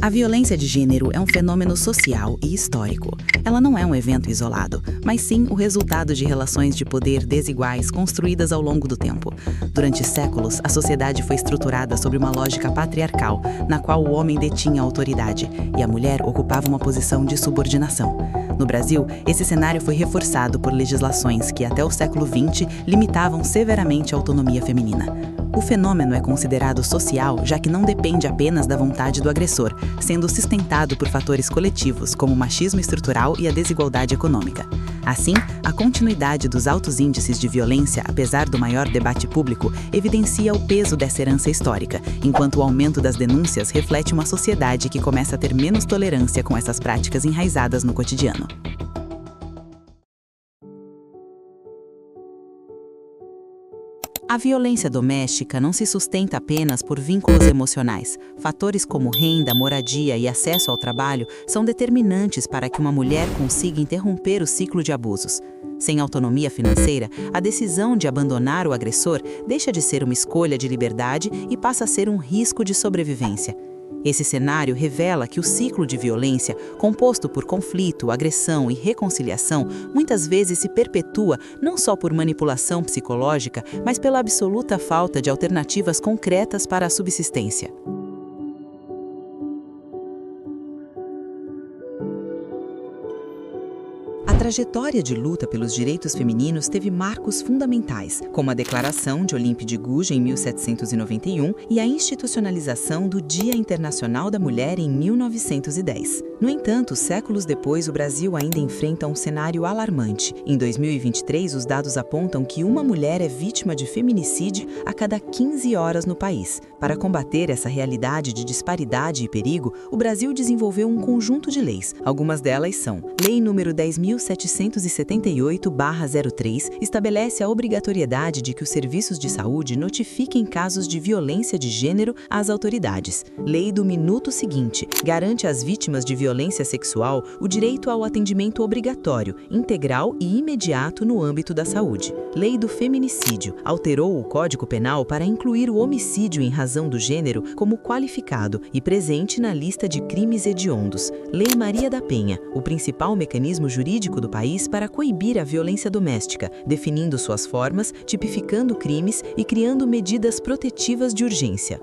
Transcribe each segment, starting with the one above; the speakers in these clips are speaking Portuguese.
A violência de gênero é um fenômeno social e histórico. Ela não é um evento isolado, mas sim o resultado de relações de poder desiguais construídas ao longo do tempo. Durante séculos, a sociedade foi estruturada sobre uma lógica patriarcal, na qual o homem detinha a autoridade e a mulher ocupava uma posição de subordinação. No Brasil, esse cenário foi reforçado por legislações que, até o século XX, limitavam severamente a autonomia feminina. O fenômeno é considerado social, já que não depende apenas da vontade do agressor, sendo sustentado por fatores coletivos, como o machismo estrutural e a desigualdade econômica. Assim, a continuidade dos altos índices de violência, apesar do maior debate público, evidencia o peso dessa herança histórica, enquanto o aumento das denúncias reflete uma sociedade que começa a ter menos tolerância com essas práticas enraizadas no cotidiano. A violência doméstica não se sustenta apenas por vínculos emocionais. Fatores como renda, moradia e acesso ao trabalho são determinantes para que uma mulher consiga interromper o ciclo de abusos. Sem autonomia financeira, a decisão de abandonar o agressor deixa de ser uma escolha de liberdade e passa a ser um risco de sobrevivência. Esse cenário revela que o ciclo de violência, composto por conflito, agressão e reconciliação, muitas vezes se perpetua não só por manipulação psicológica, mas pela absoluta falta de alternativas concretas para a subsistência. A trajetória de luta pelos direitos femininos teve marcos fundamentais, como a Declaração de Olympe de Gouges em 1791 e a institucionalização do Dia Internacional da Mulher em 1910. No entanto, séculos depois, o Brasil ainda enfrenta um cenário alarmante. Em 2023, os dados apontam que uma mulher é vítima de feminicídio a cada 15 horas no país. Para combater essa realidade de disparidade e perigo, o Brasil desenvolveu um conjunto de leis. Algumas delas são: Lei nº 10.778/03 estabelece a obrigatoriedade de que os serviços de saúde notifiquem casos de violência de gênero às autoridades. Lei do Minuto Seguinte garante às vítimas de violência sexual o direito ao atendimento obrigatório, integral e imediato no âmbito da saúde. Lei do Feminicídio alterou o Código Penal para incluir o homicídio em razão do gênero como qualificado e presente na lista de crimes hediondos. Lei Maria da Penha, o principal mecanismo jurídico do país para coibir a violência doméstica, definindo suas formas, tipificando crimes e criando medidas protetivas de urgência.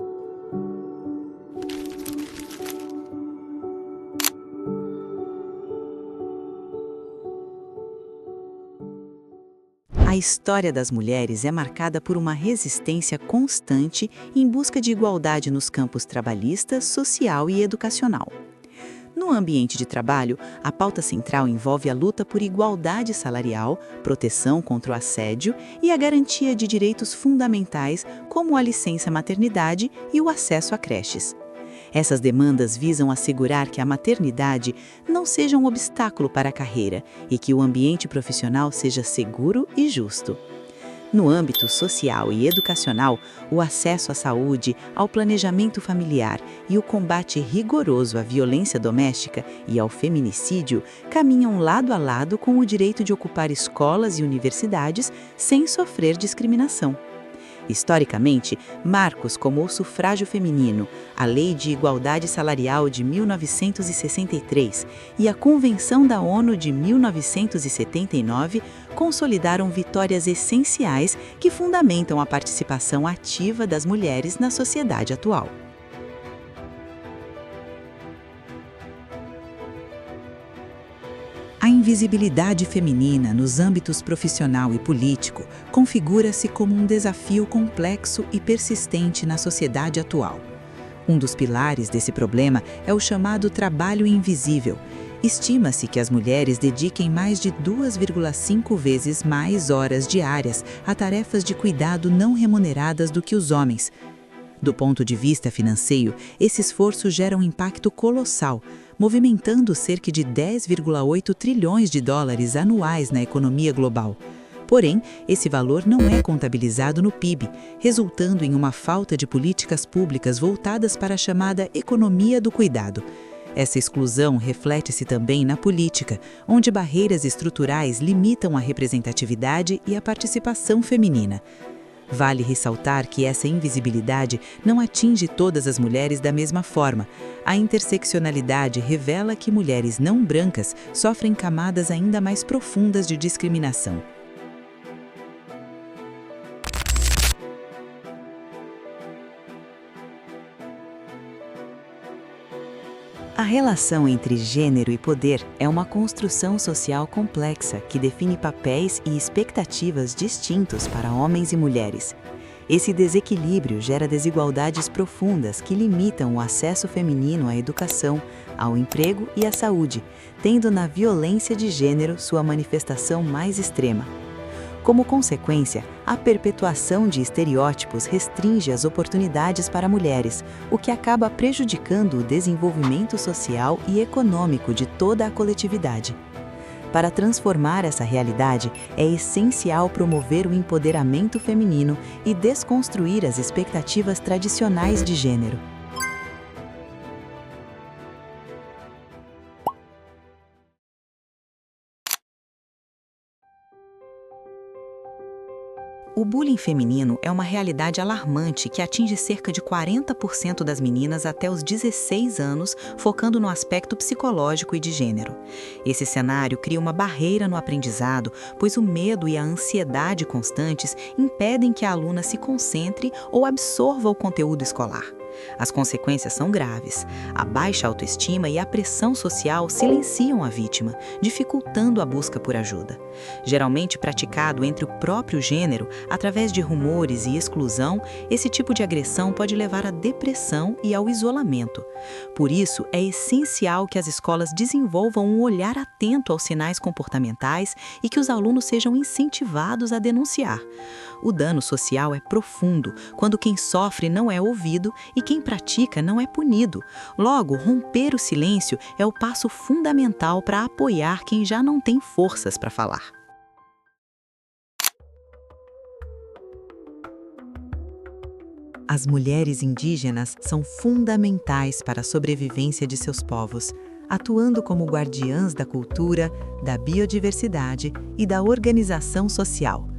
A história das mulheres é marcada por uma resistência constante em busca de igualdade nos campos trabalhista, social e educacional. No ambiente de trabalho, a pauta central envolve a luta por igualdade salarial, proteção contra o assédio e a garantia de direitos fundamentais como a licença maternidade e o acesso a creches. Essas demandas visam assegurar que a maternidade não seja um obstáculo para a carreira e que o ambiente profissional seja seguro e justo. No âmbito social e educacional, o acesso à saúde, ao planejamento familiar e o combate rigoroso à violência doméstica e ao feminicídio caminham lado a lado com o direito de ocupar escolas e universidades sem sofrer discriminação. Historicamente, marcos como o sufrágio feminino, a Lei de Igualdade Salarial de 1963 e a Convenção da ONU de 1979 consolidaram vitórias essenciais que fundamentam a participação ativa das mulheres na sociedade atual. A invisibilidade feminina nos âmbitos profissional e político configura-se como um desafio complexo e persistente na sociedade atual. Um dos pilares desse problema é o chamado trabalho invisível. Estima-se que as mulheres dediquem mais de 2,5 vezes mais horas diárias a tarefas de cuidado não remuneradas do que os homens. Do ponto de vista financeiro, esse esforço gera um impacto colossal, movimentando cerca de 10,8 trilhões de dólares anuais na economia global. Porém, esse valor não é contabilizado no PIB, resultando em uma falta de políticas públicas voltadas para a chamada economia do cuidado. Essa exclusão reflete-se também na política, onde barreiras estruturais limitam a representatividade e a participação feminina. Vale ressaltar que essa invisibilidade não atinge todas as mulheres da mesma forma. A interseccionalidade revela que mulheres não brancas sofrem camadas ainda mais profundas de discriminação. A relação entre gênero e poder é uma construção social complexa que define papéis e expectativas distintos para homens e mulheres. Esse desequilíbrio gera desigualdades profundas que limitam o acesso feminino à educação, ao emprego e à saúde, tendo na violência de gênero sua manifestação mais extrema. Como consequência, a perpetuação de estereótipos restringe as oportunidades para mulheres, o que acaba prejudicando o desenvolvimento social e econômico de toda a coletividade. Para transformar essa realidade, é essencial promover o empoderamento feminino e desconstruir as expectativas tradicionais de gênero. O bullying feminino é uma realidade alarmante que atinge cerca de 40% das meninas até os 16 anos, focando no aspecto psicológico e de gênero. Esse cenário cria uma barreira no aprendizado, pois o medo e a ansiedade constantes impedem que a aluna se concentre ou absorva o conteúdo escolar. As consequências são graves. A baixa autoestima e a pressão social silenciam a vítima, dificultando a busca por ajuda. Geralmente praticado entre o próprio gênero, através de rumores e exclusão, esse tipo de agressão pode levar à depressão e ao isolamento. Por isso, é essencial que as escolas desenvolvam um olhar atento aos sinais comportamentais e que os alunos sejam incentivados a denunciar. O dano social é profundo quando quem sofre não é ouvido e quem pratica não é punido. Logo, romper o silêncio é o passo fundamental para apoiar quem já não tem forças para falar. As mulheres indígenas são fundamentais para a sobrevivência de seus povos, atuando como guardiãs da cultura, da biodiversidade e da organização social.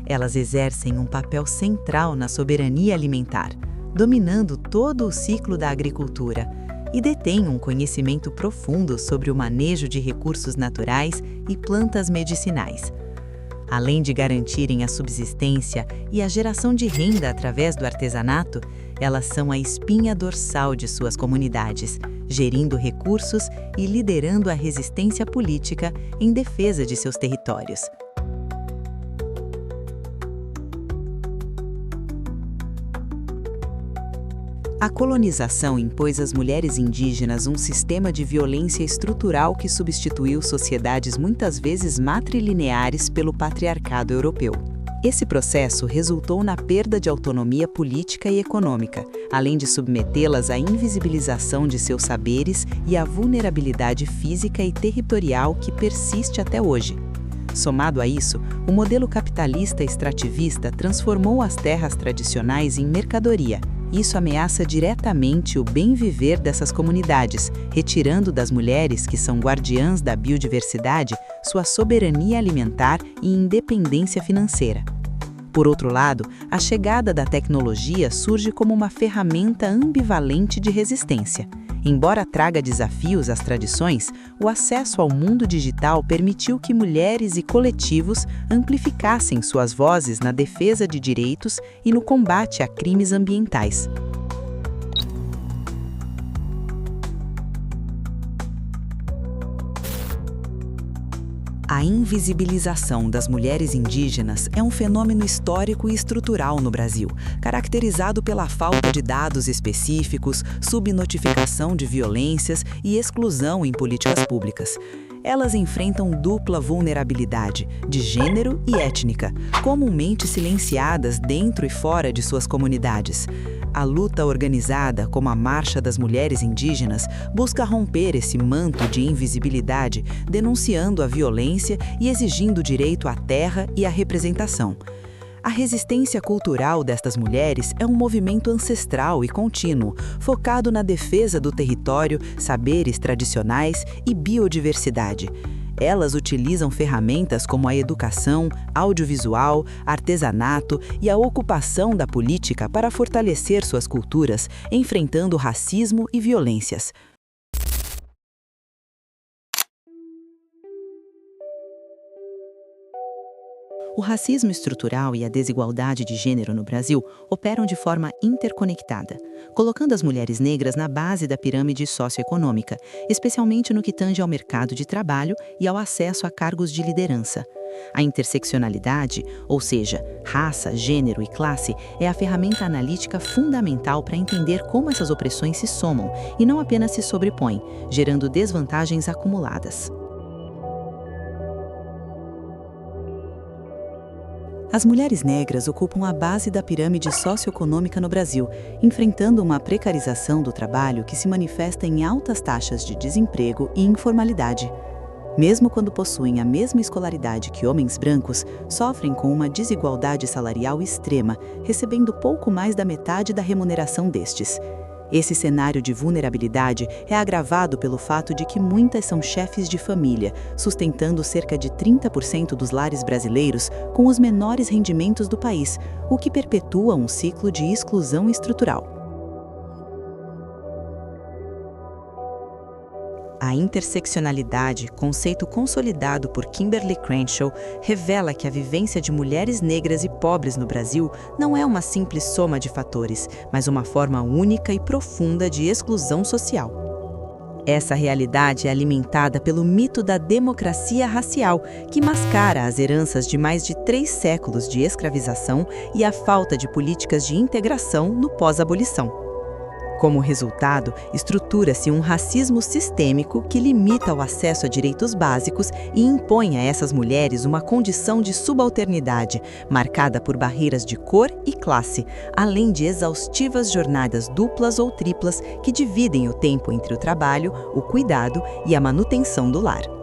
Elas exercem um papel central na soberania alimentar, dominando todo o ciclo da agricultura, e detêm um conhecimento profundo sobre o manejo de recursos naturais e plantas medicinais. Além de garantirem a subsistência e a geração de renda através do artesanato, elas são a espinha dorsal de suas comunidades, gerindo recursos e liderando a resistência política em defesa de seus territórios. A colonização impôs às mulheres indígenas um sistema de violência estrutural que substituiu sociedades muitas vezes matrilineares pelo patriarcado europeu. Esse processo resultou na perda de autonomia política e econômica, além de submetê-las à invisibilização de seus saberes e à vulnerabilidade física e territorial que persiste até hoje. Somado a isso, o modelo capitalista extrativista transformou as terras tradicionais em mercadoria. Isso ameaça diretamente o bem viver dessas comunidades, retirando das mulheres, que são guardiãs da biodiversidade, sua soberania alimentar e independência financeira. Por outro lado, a chegada da tecnologia surge como uma ferramenta ambivalente de resistência. Embora traga desafios às tradições, o acesso ao mundo digital permitiu que mulheres e coletivos amplificassem suas vozes na defesa de direitos e no combate a crimes ambientais. A invisibilização das mulheres indígenas é um fenômeno histórico e estrutural no Brasil, caracterizado pela falta de dados específicos, subnotificação de violências e exclusão em políticas públicas. Elas enfrentam dupla vulnerabilidade, de gênero e étnica, comumente silenciadas dentro e fora de suas comunidades. A luta organizada, como a Marcha das Mulheres Indígenas, busca romper esse manto de invisibilidade, denunciando a violência e exigindo direito à terra e à representação. A resistência cultural destas mulheres é um movimento ancestral e contínuo, focado na defesa do território, saberes tradicionais e biodiversidade. Elas utilizam ferramentas como a educação, audiovisual, artesanato e a ocupação da política para fortalecer suas culturas, enfrentando racismo e violências. O racismo estrutural e a desigualdade de gênero no Brasil operam de forma interconectada, colocando as mulheres negras na base da pirâmide socioeconômica, especialmente no que tange ao mercado de trabalho e ao acesso a cargos de liderança. A interseccionalidade, ou seja, raça, gênero e classe, é a ferramenta analítica fundamental para entender como essas opressões se somam e não apenas se sobrepõem, gerando desvantagens acumuladas. As mulheres negras ocupam a base da pirâmide socioeconômica no Brasil, enfrentando uma precarização do trabalho que se manifesta em altas taxas de desemprego e informalidade. Mesmo quando possuem a mesma escolaridade que homens brancos, sofrem com uma desigualdade salarial extrema, recebendo pouco mais da metade da remuneração destes. Esse cenário de vulnerabilidade é agravado pelo fato de que muitas são chefes de família, sustentando cerca de 30% dos lares brasileiros com os menores rendimentos do país, o que perpetua um ciclo de exclusão estrutural. A interseccionalidade, conceito consolidado por Kimberly Crenshaw, revela que a vivência de mulheres negras e pobres no Brasil não é uma simples soma de fatores, mas uma forma única e profunda de exclusão social. Essa realidade é alimentada pelo mito da democracia racial, que mascara as heranças de mais de 3 séculos de escravização e a falta de políticas de integração no pós-abolição. Como resultado, estrutura-se um racismo sistêmico que limita o acesso a direitos básicos e impõe a essas mulheres uma condição de subalternidade, marcada por barreiras de cor e classe, além de exaustivas jornadas duplas ou triplas que dividem o tempo entre o trabalho, o cuidado e a manutenção do lar.